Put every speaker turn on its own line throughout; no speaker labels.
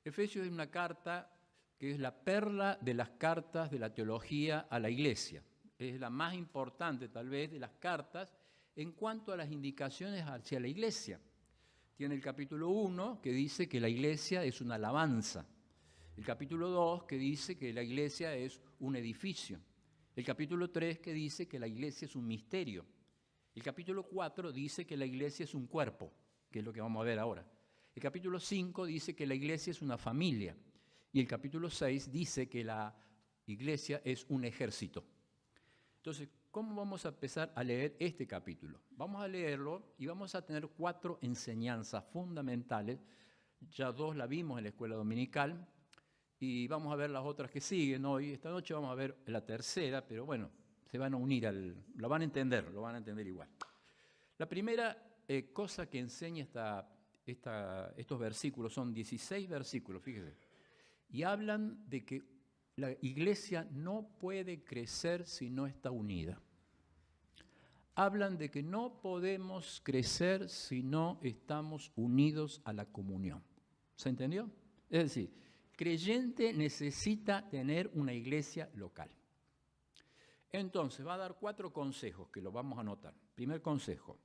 Efesios es una carta que es la perla de las cartas de la teología a la Iglesia. Es la más importante, tal vez, de las cartas en cuanto a las indicaciones hacia la Iglesia. Tiene el capítulo 1, que dice que la Iglesia es una alabanza. El capítulo 2, que dice que la Iglesia es un edificio. El capítulo 3, que dice que la Iglesia es un misterio. El capítulo 4 dice que la Iglesia es un cuerpo, que es lo que vamos a ver ahora. El capítulo 5 dice que la Iglesia es una familia. Y el capítulo 6 dice que la Iglesia es un ejército. Entonces, ¿cómo vamos a empezar a leer este capítulo? Vamos a leerlo y vamos a tener 4 enseñanzas fundamentales. Ya 2 la vimos en la escuela dominical y vamos a ver las otras que siguen hoy. Esta noche vamos a ver la tercera, pero bueno, se van a unir, lo van a entender igual. La primera cosa que enseña estos versículos, son 16 versículos, fíjese, y hablan de que la Iglesia no puede crecer si no está unida. Hablan de que no podemos crecer si no estamos unidos a la comunión. ¿Se entendió? Es decir, el creyente necesita tener una iglesia local. Entonces, va a dar 4 consejos que los vamos a anotar. Primer consejo,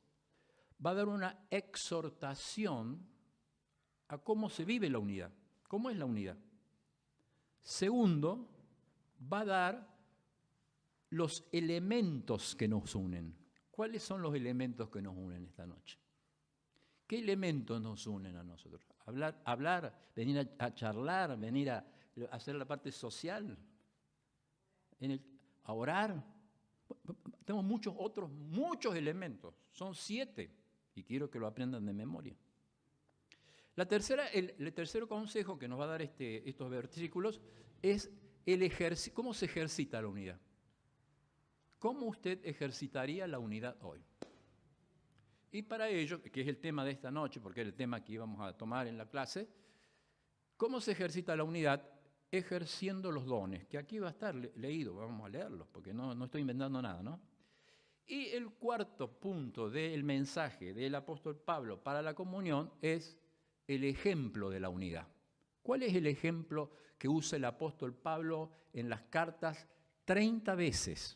va a dar una exhortación a cómo se vive la unidad. ¿Cómo es la unidad? Segundo, va a dar los elementos que nos unen. ¿Cuáles son los elementos que nos unen esta noche? ¿Qué elementos nos unen a nosotros? Hablar, venir a charlar, venir a hacer la parte social, a orar. Tenemos muchos elementos, son 7, y quiero que lo aprendan de memoria. El tercer consejo que nos va a dar estos versículos es cómo se ejercita la unidad. ¿Cómo usted ejercitaría la unidad hoy? Y para ello, que es el tema de esta noche, porque es el tema que íbamos a tomar en la clase, ¿cómo se ejercita la unidad? Ejerciendo los dones, que aquí va a estar leído, vamos a leerlos, porque no estoy inventando nada, ¿no? Y el cuarto punto del mensaje del apóstol Pablo para la comunión es el ejemplo de la unidad. ¿Cuál es el ejemplo que usa el apóstol Pablo en las cartas 30 veces?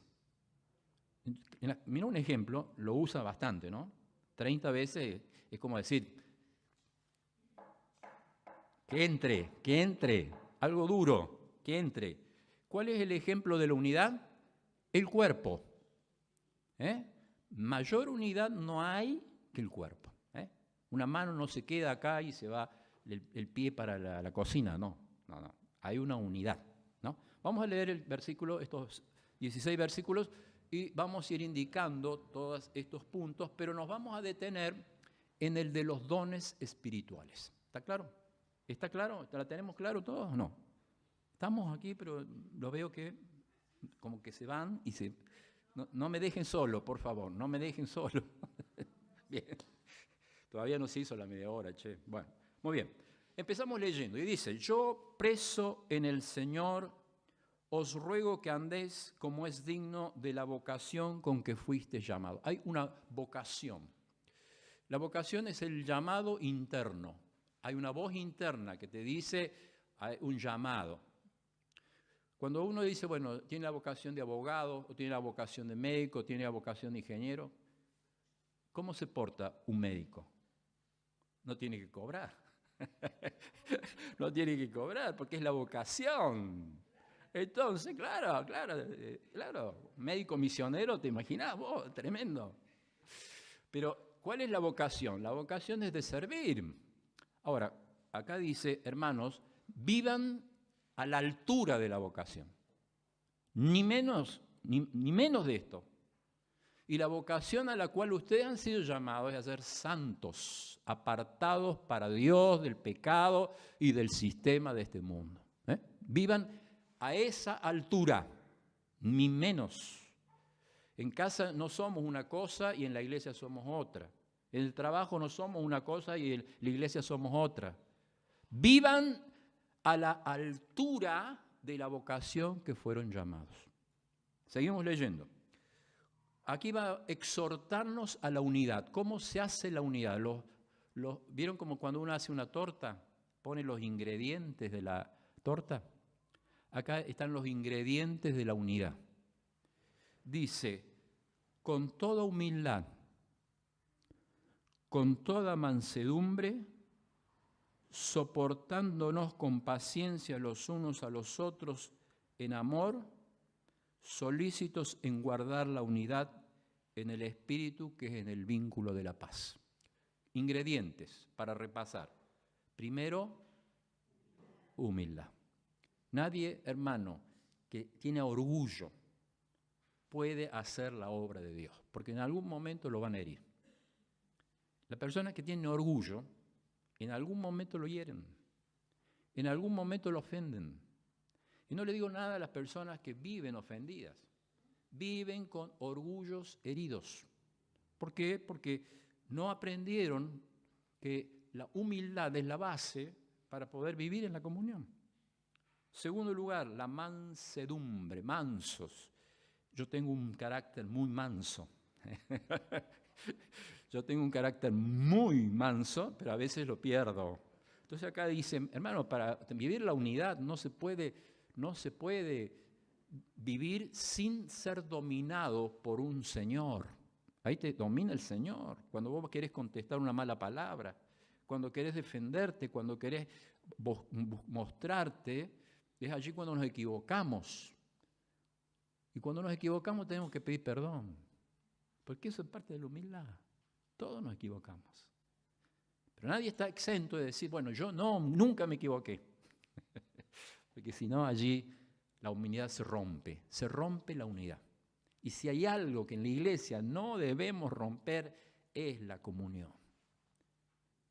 Mira un ejemplo, lo usa bastante, ¿no? 30 veces es como decir, que entre, algo duro, que entre. ¿Cuál es el ejemplo de la unidad? El cuerpo. Mayor unidad no hay que el cuerpo. Una mano no se queda acá y se va el pie para la cocina, no. Hay una unidad, ¿no? Vamos a leer estos 16 versículos y vamos a ir indicando todos estos puntos, pero nos vamos a detener en el de los dones espirituales. ¿Está claro? ¿Está claro? ¿La tenemos claro todos o no? Estamos aquí, pero lo veo que como que se van y no me dejen solo, por favor, no me dejen solo. Bien. Todavía no se hizo la media hora, che. Bueno, muy bien. Empezamos leyendo y dice, yo preso en el Señor, os ruego que andéis como es digno de la vocación con que fuiste llamado. Hay una vocación. La vocación es el llamado interno. Hay una voz interna que te dice hay un llamado. Cuando uno dice, bueno, tiene la vocación de abogado, o tiene la vocación de médico, o tiene la vocación de ingeniero, ¿cómo se porta un médico? No tiene que cobrar. No tiene que cobrar porque es la vocación. Entonces, claro, médico misionero, ¿te imaginás vos? Tremendo. Pero, ¿cuál es la vocación? La vocación es de servir. Ahora, acá dice, hermanos, vivan a la altura de la vocación. Ni menos de esto. Y la vocación a la cual ustedes han sido llamados es a ser santos, apartados para Dios del pecado y del sistema de este mundo. Vivan a esa altura, ni menos. En casa no somos una cosa y en la iglesia somos otra. En el trabajo no somos una cosa y en la iglesia somos otra. Vivan a la altura de la vocación que fueron llamados. Seguimos leyendo. Aquí va a exhortarnos a la unidad. ¿Cómo se hace la unidad? ¿Vieron como cuando uno hace una torta? pone los ingredientes de la torta. Acá están los ingredientes de la unidad. Dice, con toda humildad, con toda mansedumbre, soportándonos con paciencia los unos a los otros en amor, solícitos en guardar la unidad en el espíritu, que es en el vínculo de la paz. Ingredientes para repasar. Primero, humildad. Nadie, hermano, que tiene orgullo puede hacer la obra de Dios, porque en algún momento lo van a herir. La persona que tiene orgullo, en algún momento lo hieren, en algún momento lo ofenden. Y no le digo nada a las personas que viven ofendidas, viven con orgullos heridos. ¿Por qué? Porque no aprendieron que la humildad es la base para poder vivir en la comunión. Segundo lugar, la mansedumbre, mansos. Yo tengo un carácter muy manso. Yo tengo un carácter muy manso, pero a veces lo pierdo. Entonces acá dice, hermano, para vivir la unidad no se puede vivir sin ser dominado por un Señor. Ahí te domina el Señor. Cuando vos querés contestar una mala palabra, cuando querés defenderte, cuando querés mostrarte, es allí cuando nos equivocamos. Y cuando nos equivocamos tenemos que pedir perdón, porque eso es parte de la humildad. Todos nos equivocamos. Pero nadie está exento de decir, bueno, yo nunca me equivoqué. Porque si no, allí la humildad se rompe la unidad. Y si hay algo que en la iglesia no debemos romper, es la comunión.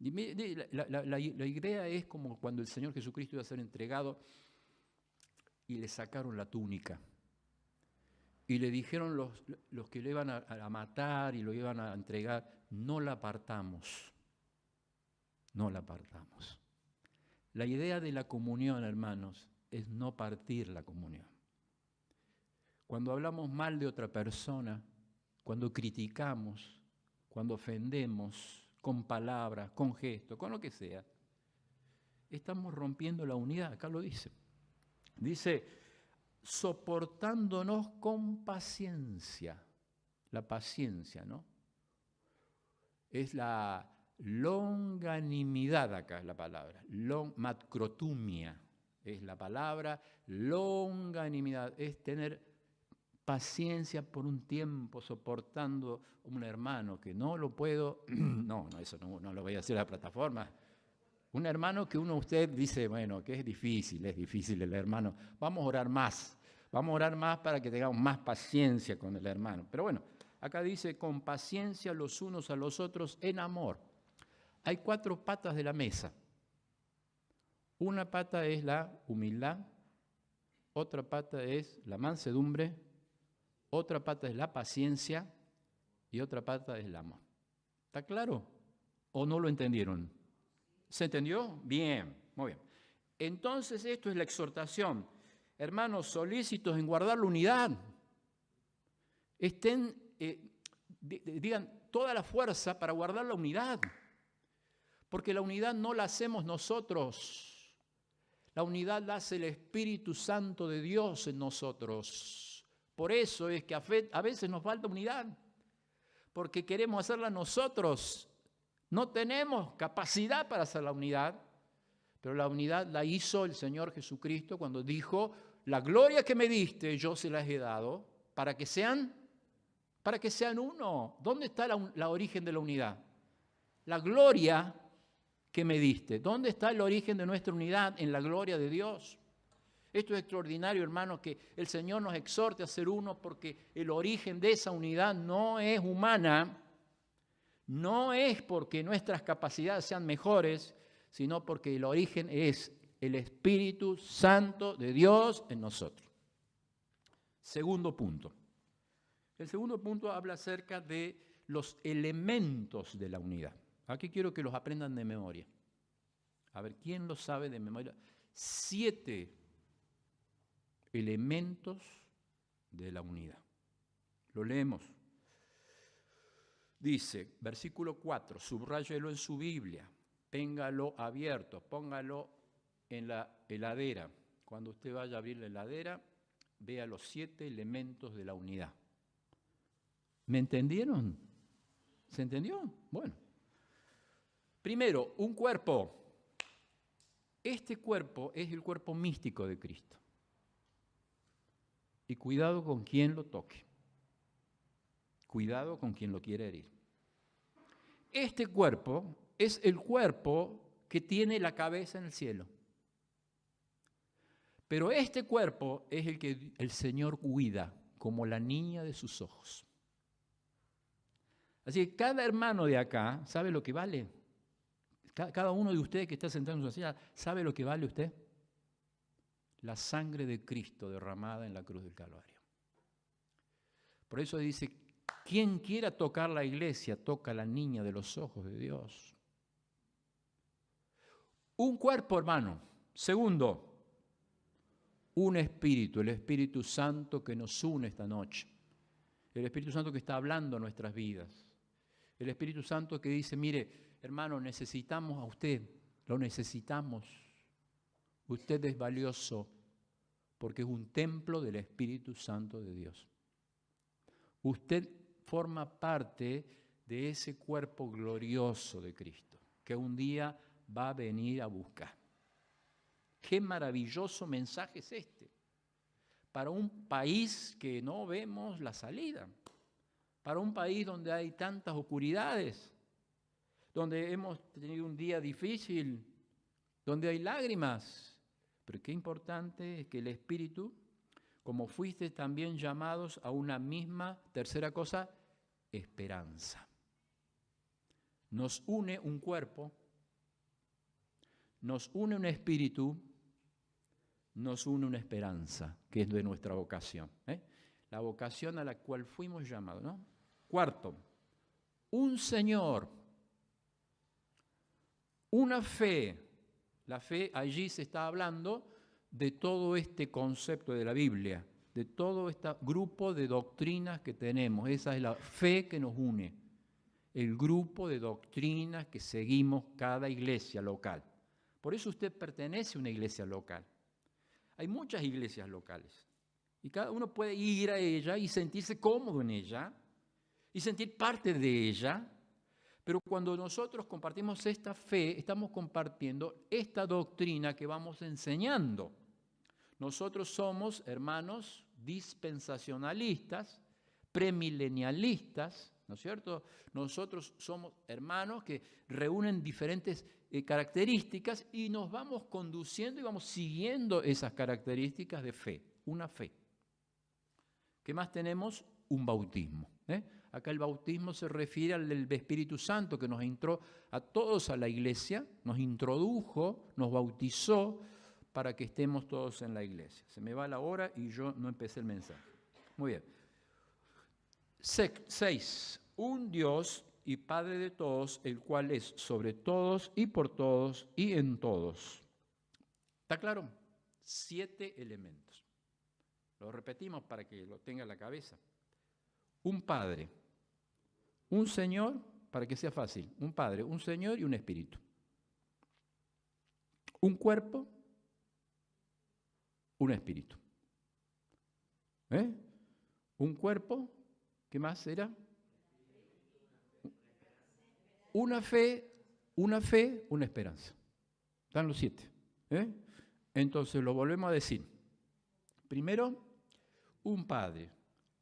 La idea es como cuando el Señor Jesucristo iba a ser entregado y le sacaron la túnica. Y le dijeron los que le iban a matar y lo iban a entregar, no la apartamos. No la apartamos. La idea de la comunión, hermanos, es no partir la comunión. Cuando hablamos mal de otra persona, cuando criticamos, cuando ofendemos con palabras, con gestos, con lo que sea, estamos rompiendo la unidad. Acá lo dice. Dice, soportándonos con paciencia. La paciencia, ¿no? Es la longanimidad, acá es la palabra. Macrotumia es la palabra. Longanimidad es tener paciencia por un tiempo, soportando a un hermano que no lo puedo. No, eso no lo voy a hacer a la plataforma. Un hermano que usted dice, bueno, que es difícil el hermano. Vamos a orar más para que tengamos más paciencia con el hermano. Pero bueno, acá dice, con paciencia los unos a los otros en amor. Hay 4 patas de la mesa. Una pata es la humildad, otra pata es la mansedumbre, otra pata es la paciencia y otra pata es el amor. ¿Está claro? ¿O no lo entendieron? ¿Se entendió? Bien, muy bien. Entonces esto es la exhortación. Hermanos, solícitos en guardar la unidad. Digan toda la fuerza para guardar la unidad. Porque la unidad no la hacemos nosotros. La unidad la hace el Espíritu Santo de Dios en nosotros. Por eso es que a veces nos falta unidad. Porque queremos hacerla nosotros. No tenemos capacidad para hacer la unidad, pero la unidad la hizo el Señor Jesucristo cuando dijo, la gloria que me diste yo se las he dado para que sean uno. ¿Dónde está la origen de la unidad? La gloria que me diste. ¿Dónde está el origen de nuestra unidad? En la gloria de Dios. Esto es extraordinario, hermanos, que el Señor nos exhorte a ser uno porque el origen de esa unidad no es humana. No es porque nuestras capacidades sean mejores, sino porque el origen es el Espíritu Santo de Dios en nosotros. Segundo punto. El segundo punto habla acerca de los elementos de la unidad. Aquí quiero que los aprendan de memoria. A ver, ¿quién lo sabe de memoria? 7 elementos de la unidad. Lo leemos. Dice, versículo 4, subráyelo en su Biblia. téngalo abierto, póngalo en la heladera. Cuando usted vaya a abrir la heladera, vea los 7 elementos de la unidad. ¿Me entendieron? ¿Se entendió? Bueno. Primero, un cuerpo. Este cuerpo es el cuerpo místico de Cristo. Y cuidado con quien lo toque. Cuidado con quien lo quiere herir. Este cuerpo es el cuerpo que tiene la cabeza en el cielo. Pero este cuerpo es el que el Señor cuida como la niña de sus ojos. Así que cada hermano de acá sabe lo que vale. Cada uno de ustedes que está sentado en su silla, ¿sabe lo que vale usted? La sangre de Cristo derramada en la cruz del Calvario. Por eso dice, quien quiera tocar la iglesia, toca a la niña de los ojos de Dios. Un cuerpo, hermano. Segundo, un espíritu, el Espíritu Santo que nos une esta noche. El Espíritu Santo que está hablando en nuestras vidas. El Espíritu Santo que dice, mire, hermano, necesitamos a usted, lo necesitamos. Usted es valioso porque es un templo del Espíritu Santo de Dios. Usted forma parte de ese cuerpo glorioso de Cristo, que un día va a venir a buscar. Qué maravilloso mensaje es este, para un país que no vemos la salida, para un país donde hay tantas oscuridades, donde hemos tenido un día difícil, donde hay lágrimas. Pero qué importante es que el Espíritu, como fuiste también llamados a una misma, tercera cosa, esperanza. Nos une un cuerpo, nos une un espíritu, nos une una esperanza, que es de nuestra vocación. La vocación a la cual fuimos llamados, ¿no? Cuarto, un Señor, una fe. La fe, allí se está hablando de todo este concepto de la Biblia, de todo este grupo de doctrinas que tenemos. Esa es la fe que nos une, el grupo de doctrinas que seguimos cada iglesia local. Por eso usted pertenece a una iglesia local. Hay muchas iglesias locales y cada uno puede ir a ella y sentirse cómodo en ella y sentir parte de ella. Pero cuando nosotros compartimos esta fe, estamos compartiendo esta doctrina que vamos enseñando. Nosotros somos, hermanos, dispensacionalistas, premilenialistas, ¿no es cierto? Nosotros somos hermanos que reúnen diferentes características y nos vamos conduciendo y vamos siguiendo esas características de fe, una fe. ¿Qué más tenemos? Un bautismo. Acá el bautismo se refiere al del Espíritu Santo que nos entró a todos a la iglesia, nos introdujo, nos bautizó para que estemos todos en la iglesia. Se me va la hora y yo no empecé el mensaje. Muy bien. 6. Un Dios y Padre de todos, el cual es sobre todos y por todos y en todos. ¿Está claro? 7 elementos. Lo repetimos para que lo tenga en la cabeza. Un Padre, un Señor, para que sea fácil, un Padre, un Señor y un Espíritu. Un cuerpo, un Espíritu. Un cuerpo, ¿qué más era? Una fe, una esperanza. Están los 7. Entonces lo volvemos a decir. Primero, un Padre,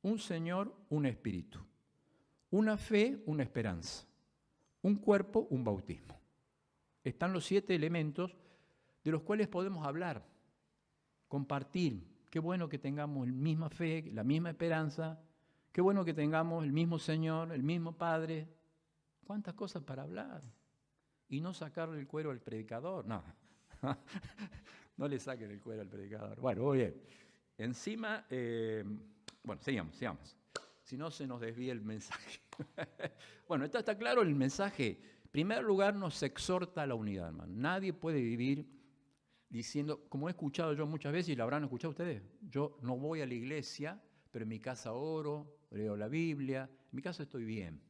un Señor, un Espíritu. Una fe, una esperanza. Un cuerpo, un bautismo. Están los 7 elementos de los cuales podemos hablar, compartir. Qué bueno que tengamos la misma fe, la misma esperanza. Qué bueno que tengamos el mismo Señor, el mismo Padre. ¿Cuántas cosas para hablar? Y no sacarle el cuero al predicador. No, no le saquen el cuero al predicador. Bueno, muy bien. Encima, bueno, sigamos. Si no, se nos desvía el mensaje. Bueno, está claro el mensaje. En primer lugar, nos exhorta a la unidad, hermano. Nadie puede vivir diciendo, como he escuchado yo muchas veces, y lo habrán escuchado ustedes, yo no voy a la iglesia, pero en mi casa oro, leo la Biblia, en mi casa estoy bien.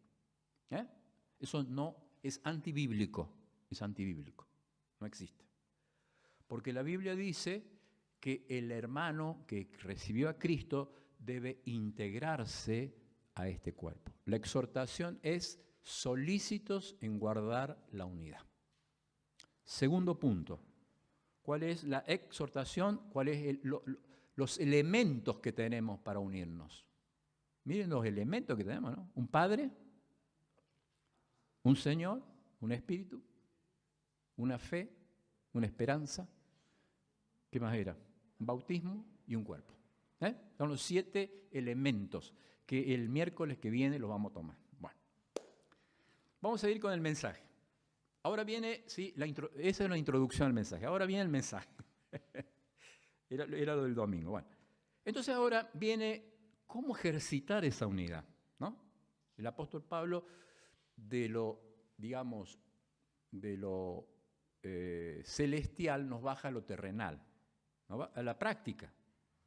Eso no es antibíblico. es antibíblico, no existe. Porque la Biblia dice que el hermano que recibió a Cristo debe integrarse a este cuerpo. La exhortación es solícitos en guardar la unidad. Segundo punto, ¿cuál es la exhortación? ¿Cuáles son los elementos que tenemos para unirnos? Miren los elementos que tenemos, ¿no? Un Padre, un Señor, un Espíritu, una fe, una esperanza. ¿Qué más era? Un bautismo y un cuerpo. Son los 7 elementos que el miércoles que viene los vamos a tomar. Bueno, vamos a ir con el mensaje. Ahora viene, sí, esa es la introducción al mensaje. Ahora viene el mensaje. Era lo del domingo. Bueno, entonces ahora viene cómo ejercitar esa unidad, ¿no? El apóstol Pablo de lo celestial nos baja a lo terrenal, ¿no? A la práctica.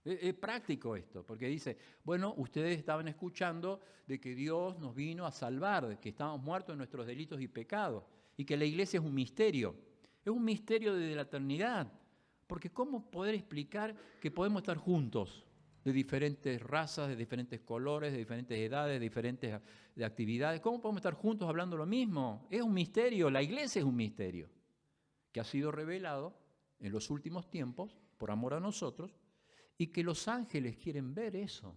Es práctico esto, porque dice, bueno, ustedes estaban escuchando de que Dios nos vino a salvar, de que estábamos muertos en nuestros delitos y pecados, y que la iglesia es un misterio desde la eternidad, porque ¿cómo poder explicar que podemos estar juntos de diferentes razas, de diferentes colores, de diferentes edades, de diferentes actividades? ¿Cómo podemos estar juntos hablando lo mismo? Es un misterio, la iglesia es un misterio, que ha sido revelado en los últimos tiempos por amor a nosotros, y que los ángeles quieren ver eso.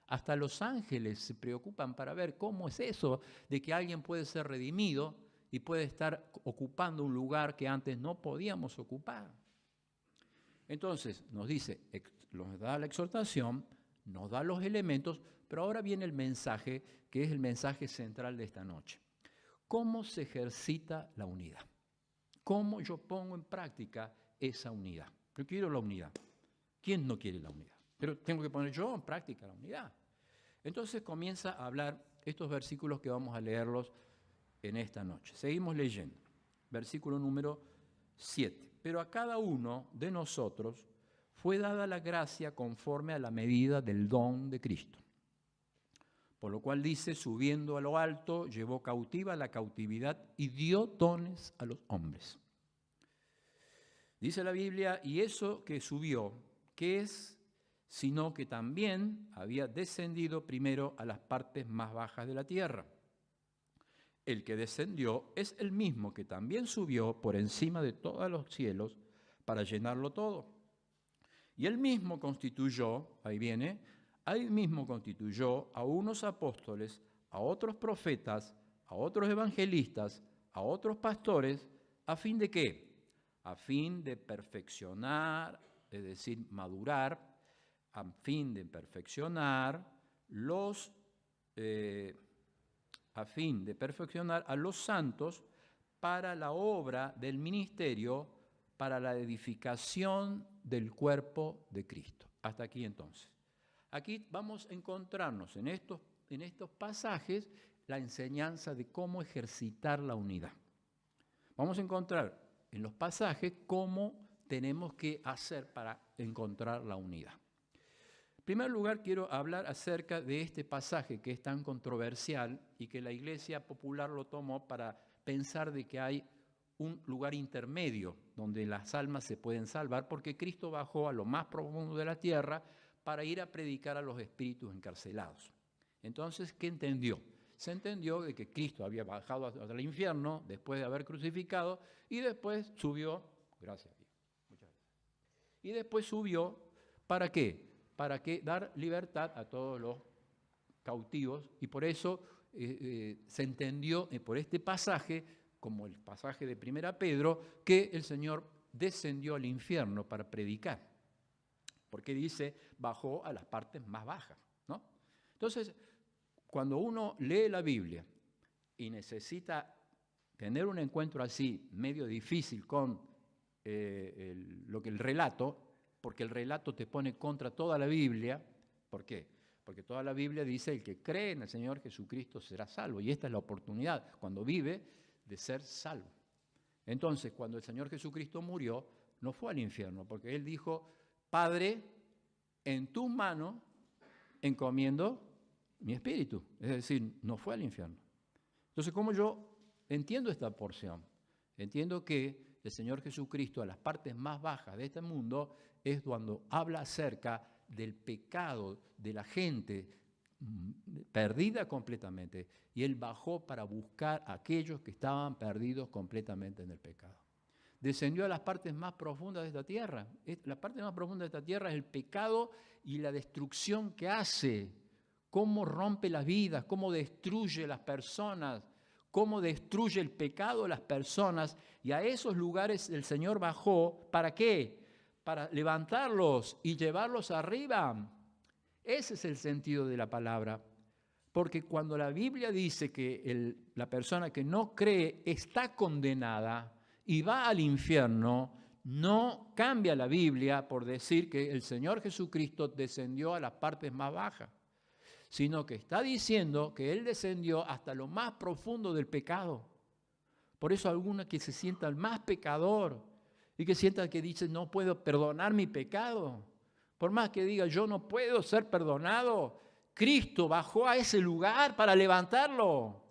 Hasta los ángeles se preocupan para ver cómo es eso de que alguien puede ser redimido y puede estar ocupando un lugar que antes no podíamos ocupar. Entonces, nos da la exhortación, nos da los elementos, pero ahora viene el mensaje, que es el mensaje central de esta noche. ¿Cómo se ejercita la unidad? ¿Cómo yo pongo en práctica esa unidad? Yo quiero la unidad. ¿Quién no quiere la unidad? Pero tengo que poner yo en práctica la unidad. Entonces comienza a hablar estos versículos que vamos a leerlos en esta noche. Seguimos leyendo. Versículo número 7. Pero a cada uno de nosotros fue dada la gracia conforme a la medida del don de Cristo. Por lo cual dice, subiendo a lo alto, llevó cautiva la cautividad y dio dones a los hombres. Dice la Biblia, y eso que subió, ¿qué es? Sino que también había descendido primero a las partes más bajas de la tierra. El que descendió es el mismo que también subió por encima de todos los cielos para llenarlo todo. Y él mismo constituyó, ahí mismo constituyó a unos apóstoles, a otros profetas, a otros evangelistas, a otros pastores, ¿a fin de qué? A fin de perfeccionar, es decir, madurar, a fin de perfeccionar a los santos para la obra del ministerio, para la edificación del cuerpo de Cristo. Hasta aquí entonces. Aquí vamos a encontrarnos en estos pasajes la enseñanza de cómo ejercitar la unidad. Vamos a encontrar en los pasajes cómo tenemos que hacer para encontrar la unidad. En primer lugar, quiero hablar acerca de este pasaje que es tan controversial y que la Iglesia popular lo tomó para pensar de que hay un lugar intermedio donde las almas se pueden salvar, porque Cristo bajó a lo más profundo de la tierra para ir a predicar a los espíritus encarcelados. Entonces, ¿qué entendió? Se entendió de que Cristo había bajado al infierno después de haber crucificado y después subió, gracias a Dios, muchas gracias. Y después subió, ¿para qué? Para que dar libertad a todos los cautivos, y por eso se entendió por este pasaje, como el pasaje de 1 Pedro, que el Señor descendió al infierno para predicar, porque dice, bajó a las partes más bajas, ¿no? Entonces, cuando uno lee la Biblia y necesita tener un encuentro así, medio difícil con el relato, porque el relato te pone contra toda la Biblia. ¿Por qué? Porque toda la Biblia dice, el que cree en el Señor Jesucristo será salvo, y esta es la oportunidad, cuando vive, de ser salvo. Entonces, cuando el Señor Jesucristo murió, no fue al infierno, porque Él dijo, Padre, en tus manos encomiendo mi espíritu. Es decir, no fue al infierno. Entonces, ¿cómo yo entiendo esta porción? Entiendo que el Señor Jesucristo a las partes más bajas de este mundo es cuando habla acerca del pecado de la gente perdida completamente. Y Él bajó para buscar a aquellos que estaban perdidos completamente en el pecado. Descendió a las partes más profundas de esta tierra. La parte más profunda de esta tierra es el pecado y la destrucción que hace. Cómo rompe las vidas, cómo destruye las personas, cómo destruye el pecado de las personas. Y a esos lugares el Señor bajó, ¿para qué? Para levantarlos y llevarlos arriba. Ese es el sentido de la palabra. Porque cuando la Biblia dice que la persona que no cree está condenada y va al infierno, no cambia la Biblia por decir que el Señor Jesucristo descendió a las partes más bajas, sino que está diciendo que Él descendió hasta lo más profundo del pecado. Por eso algunos que se sientan más pecador y que sientan que dicen no puedo perdonar mi pecado, por más que diga yo no puedo ser perdonado, Cristo bajó a ese lugar para levantarlo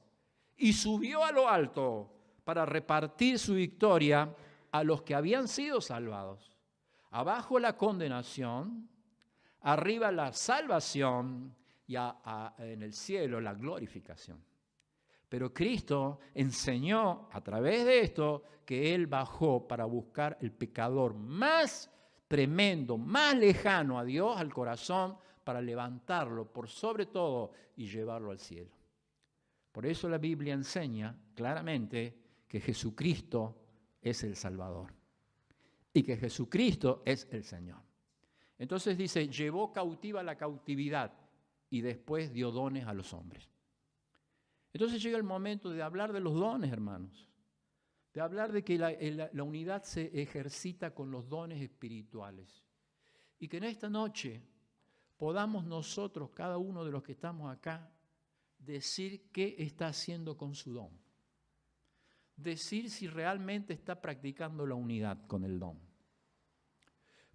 y subió a lo alto para repartir su victoria a los que habían sido salvados. Abajo la condenación, arriba la salvación y en el cielo la glorificación. Pero Cristo enseñó a través de esto que Él bajó para buscar el pecador más tremendo, más lejano a Dios, al corazón, para levantarlo por sobre todo y llevarlo al cielo. Por eso la Biblia enseña claramente que Jesucristo es el Salvador y que Jesucristo es el Señor. Entonces dice, llevó cautiva la cautividad y después dio dones a los hombres. Entonces llega el momento de hablar de los dones, hermanos, de hablar de que la unidad se ejercita con los dones espirituales y que en esta noche podamos nosotros, cada uno de los que estamos acá, decir qué está haciendo con su don. Decir si realmente está practicando la unidad con el don.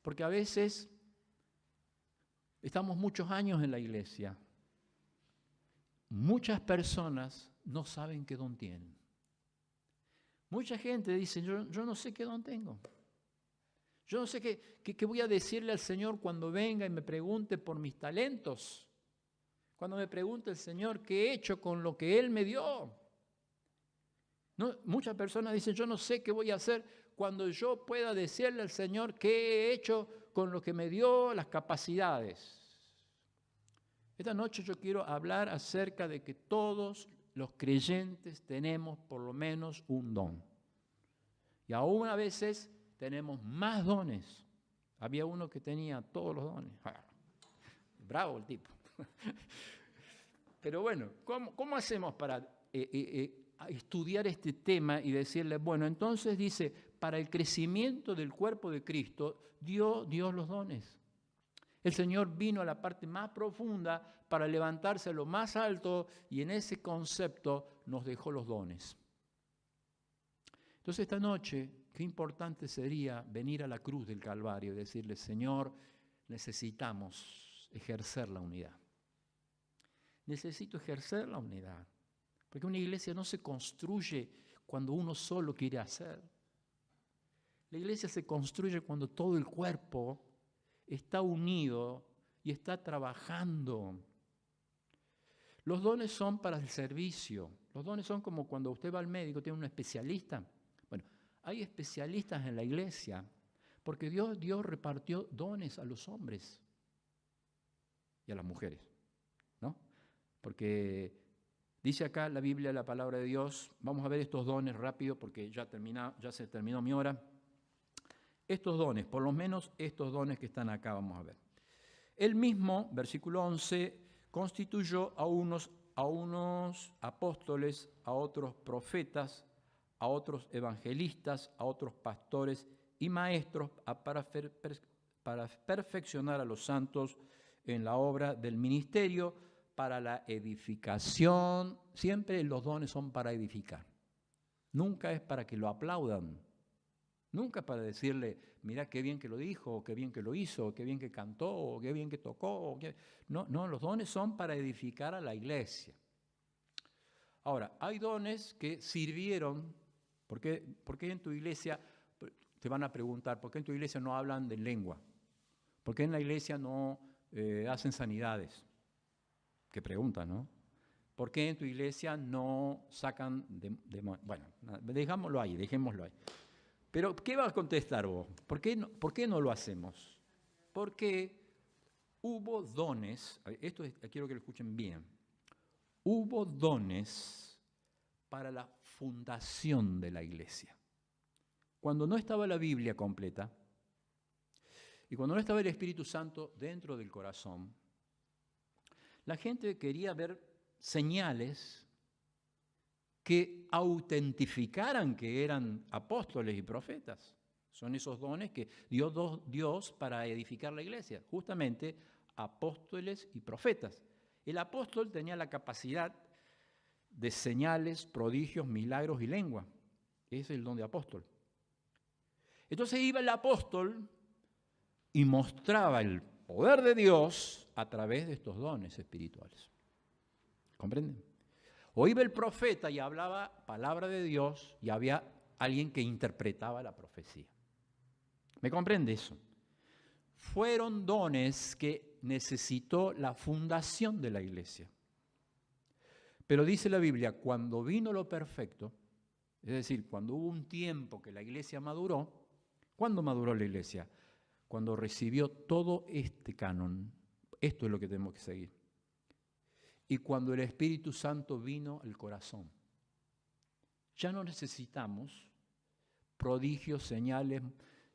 Porque a veces estamos muchos años en la iglesia. Muchas personas no saben qué don tienen. Mucha gente dice, yo no sé qué don tengo. Yo no sé qué voy a decirle al Señor cuando venga y me pregunte por mis talentos. Cuando me pregunte el Señor qué he hecho con lo que Él me dio. No, muchas personas dicen, yo no sé qué voy a hacer cuando yo pueda decirle al Señor qué he hecho con lo que me dio las capacidades. Esta noche yo quiero hablar acerca de que todos los creyentes tenemos por lo menos un don. Y aún a veces tenemos más dones. Había uno que tenía todos los dones. Bravo el tipo. Pero bueno, ¿cómo hacemos para estudiar este tema y decirle, bueno, entonces dice, para el crecimiento del cuerpo de Cristo, dio Dios los dones. El Señor vino a la parte más profunda para levantarse a lo más alto y en ese concepto nos dejó los dones. Entonces esta noche, qué importante sería venir a la cruz del Calvario y decirle, Señor, necesitamos ejercer la unidad. Necesito ejercer la unidad. Porque una iglesia no se construye cuando uno solo quiere hacer. La iglesia se construye cuando todo el cuerpo está unido y está trabajando. Los dones son para el servicio. Los dones son como cuando usted va al médico, tiene un especialista. Bueno, hay especialistas en la iglesia porque Dios repartió dones a los hombres y a las mujeres, ¿no? Porque dice acá la Biblia, la palabra de Dios, vamos a ver estos dones rápido porque ya se terminó mi hora. Estos dones, por lo menos estos dones que están acá, vamos a ver. Él mismo, versículo 11, constituyó a unos apóstoles, a otros profetas, a otros evangelistas, a otros pastores y maestros para perfeccionar a los santos en la obra del ministerio, para la edificación. Siempre los dones son para edificar. Nunca es para que lo aplaudan. Nunca para decirle, mira qué bien que lo dijo, o qué bien que lo hizo, o qué bien que cantó, o qué bien que tocó. No, los dones son para edificar a la iglesia. Ahora, hay dones que sirvieron ¿Por qué en tu iglesia, te van a preguntar, por qué en tu iglesia no hablan de lengua? ¿Por qué en la iglesia no hacen sanidades? Qué pregunta, ¿no? ¿Por qué en tu iglesia no sacan demonios? Bueno, dejémoslo ahí. Pero, ¿qué vas a contestar vos? ¿Por qué no lo hacemos? Porque hubo dones, esto quiero que lo escuchen bien, hubo dones para la fundación de la iglesia. Cuando no estaba la Biblia completa y cuando no estaba el Espíritu Santo dentro del corazón, la gente quería ver señales que autentificaran que eran apóstoles y profetas. Son esos dones que dio Dios para edificar la iglesia, justamente apóstoles y profetas. El apóstol tenía la capacidad de señales, prodigios, milagros y lengua. Ese es el don de apóstol. Entonces iba el apóstol y mostraba el poder de Dios a través de estos dones espirituales. ¿Comprenden? O iba el profeta y hablaba palabra de Dios y había alguien que interpretaba la profecía. ¿Me comprende eso? Fueron dones que necesitó la fundación de la iglesia. Pero dice la Biblia, cuando vino lo perfecto, es decir, cuando hubo un tiempo que la iglesia maduró, ¿cuándo maduró la iglesia? Cuando recibió todo este canon. Esto es lo que tenemos que seguir. Y cuando el Espíritu Santo vino al corazón. Ya no necesitamos prodigios, señales,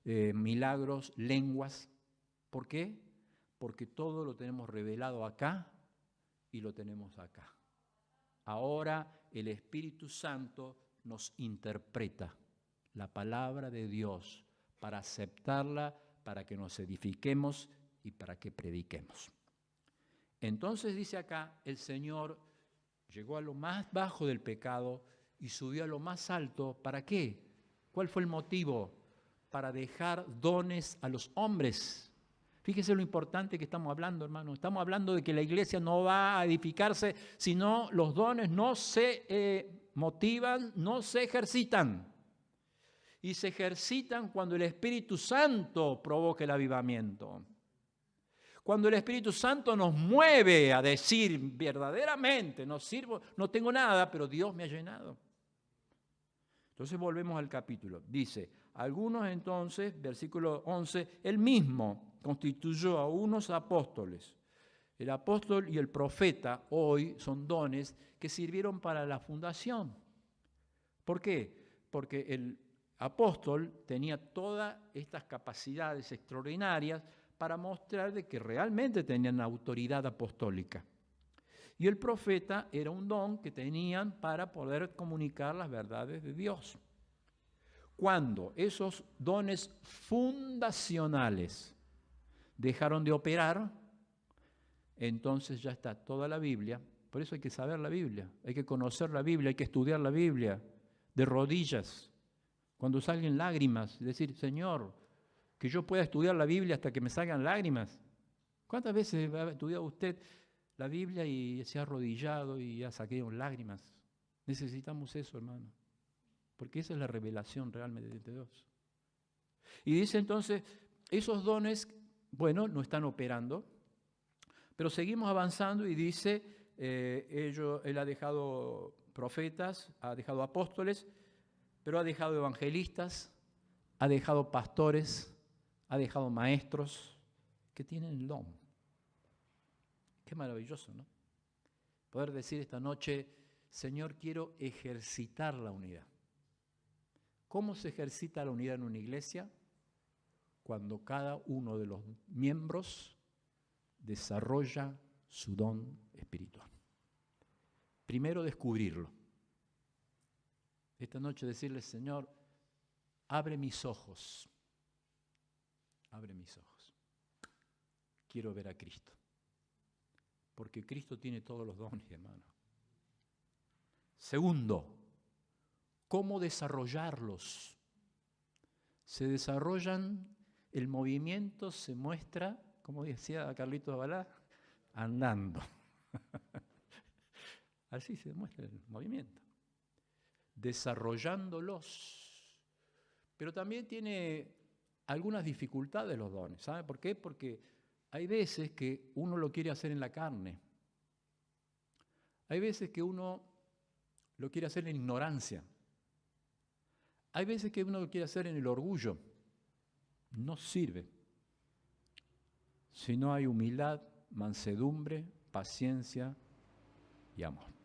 milagros, lenguas. ¿Por qué? Porque todo lo tenemos revelado acá y lo tenemos acá. Ahora el Espíritu Santo nos interpreta la palabra de Dios para aceptarla, para que nos edifiquemos y para que prediquemos. Entonces dice acá, el Señor llegó a lo más bajo del pecado y subió a lo más alto. ¿Para qué? ¿Cuál fue el motivo? Para dejar dones a los hombres. Fíjese lo importante que estamos hablando, hermano. Estamos hablando de que la iglesia no va a edificarse si no los dones no se motivan, no se ejercitan. Y se ejercitan cuando el Espíritu Santo provoca el avivamiento. Cuando el Espíritu Santo nos mueve a decir verdaderamente, no sirvo, no tengo nada, pero Dios me ha llenado. Entonces volvemos al capítulo. Dice, algunos entonces, versículo 11, él mismo constituyó a unos apóstoles. El apóstol y el profeta hoy son dones que sirvieron para la fundación. ¿Por qué? Porque el apóstol tenía todas estas capacidades extraordinarias para mostrar de que realmente tenían autoridad apostólica. Y el profeta era un don que tenían para poder comunicar las verdades de Dios. Cuando esos dones fundacionales dejaron de operar, entonces ya está toda la Biblia. Por eso hay que saber la Biblia, hay que conocer la Biblia, hay que estudiar la Biblia de rodillas. Cuando salgan lágrimas, decir, Señor, que yo pueda estudiar la Biblia hasta que me salgan lágrimas. ¿Cuántas veces ha estudiado usted la Biblia y se ha arrodillado y ha sacado lágrimas? Necesitamos eso, hermano, porque esa es la revelación realmente de Dios. Y dice entonces, esos dones, bueno, no están operando, pero seguimos avanzando y dice, él ha dejado profetas, ha dejado apóstoles, pero ha dejado evangelistas, ha dejado pastores, ha dejado maestros que tienen el don. Qué maravilloso, ¿no? Poder decir esta noche, Señor, quiero ejercitar la unidad. ¿Cómo se ejercita la unidad en una iglesia? Cuando cada uno de los miembros desarrolla su don espiritual. Primero descubrirlo. Esta noche decirle, Señor, abre mis ojos. Abre mis ojos. Quiero ver a Cristo. Porque Cristo tiene todos los dones, hermano. Segundo, ¿cómo desarrollarlos? Se desarrollan, el movimiento se muestra, como decía Carlitos Balá, andando. Así se muestra el movimiento. desarrollándolos. Pero también tiene algunas dificultades los dones. ¿Sabe por qué? Porque hay veces que uno lo quiere hacer en la carne. Hay veces que uno lo quiere hacer en ignorancia. Hay veces que uno lo quiere hacer en el orgullo. No sirve. Si no hay humildad, mansedumbre, paciencia y amor.